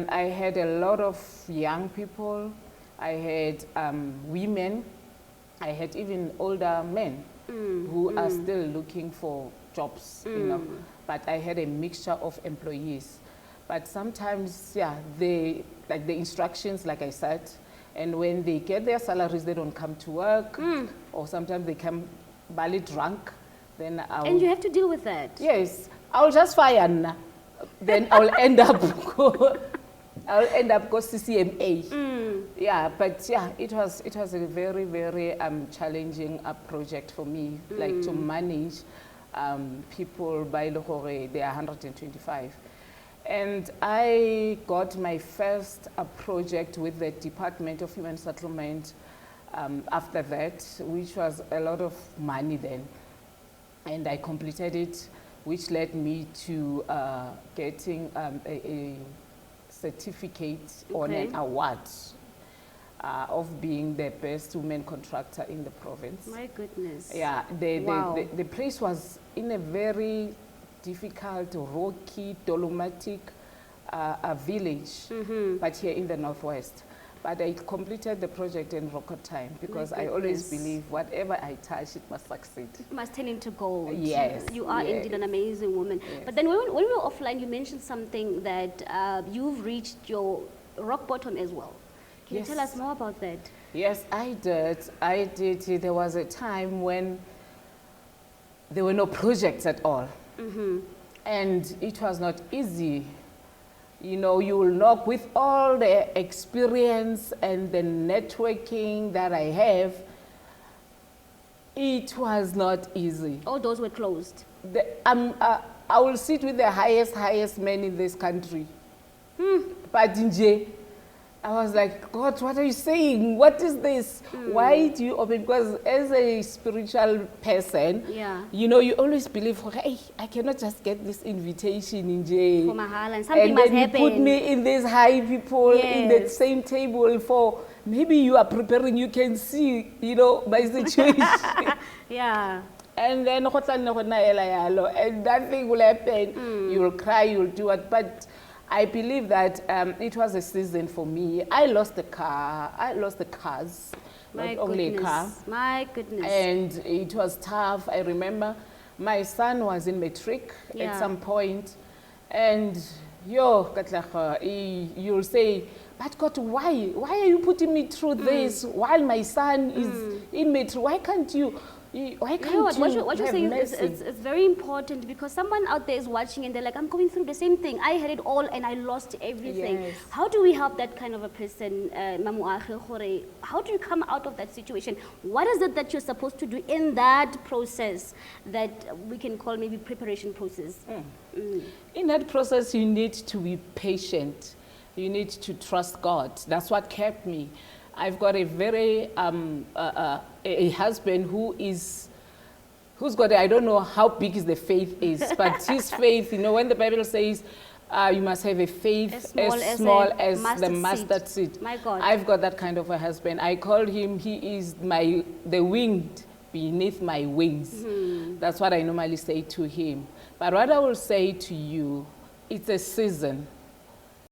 I had a lot of young people. I had women. I had even older men who are still looking for jobs, you know. But I had a mixture of employees. But sometimes, yeah, like the instructions, like I said, and when they get their salaries, they don't come to work, or sometimes they come barely drunk. Then and you have to deal with that. Yes, I'll just fire. Then I'll end up go CCMA. Yeah, but yeah, it was a very, very challenging project for me, like to manage people by Lahore. They are 125. And I got my first project with the Department of Human Settlement after that, which was a lot of money then. And I completed it, which led me to getting a certificate on an award of being the best women contractor in the province. My goodness. Yeah, the place was in a very difficult, rocky, dolomitic village, but here in the northwest. But I completed the project in record time because I always believe whatever I touch, it must succeed. It must turn into gold. Yes. You are indeed an amazing woman. Yes. But then when we were offline, you mentioned something that you've reached your rock bottom as well. Can you tell us more about that? Yes, I did. There was a time when there were no projects at all. And it was not easy. You know, you will knock with all the experience and the networking that I have. It was not easy. All doors were closed. I will sit with the highest men in this country. But Nje, I was like, God, what are you saying? What is this? Why do you open? Because as a spiritual person, you know, you always believe, hey, I cannot just get this invitation in jail. For Mahala, and something must happen. And then you put me in these high people in the same table for, maybe you are preparing, you can see, you know, my situation. And then, and nothing will happen. You will cry, you will do it. But I believe that it was a season for me. I lost the car. I lost the cars. My not only a car. My goodness. And it was tough. I remember my son was in matric at some point. And you'll say, but God, why? Why are you putting me through this while my son is in matric? Why can't you? Why can't what you're saying is it's very important, because someone out there is watching and they're like, I'm going through the same thing. I had it all and I lost everything. Yes. How do we help that kind of a person, Mamu Akhe? How do you come out of that situation? What is it that you're supposed to do in that process that we can call maybe preparation process? In that process, you need to be patient. You need to trust God. That's what kept me. I've got a very a husband who's got I don't know how big the faith is, but his faith, you know, when the Bible says you must have a faith as small as the mustard seed. My God. I've got that kind of a husband. I call him, he is the wind beneath my wings. That's what I normally say to him. But what I will say to you, it's a season.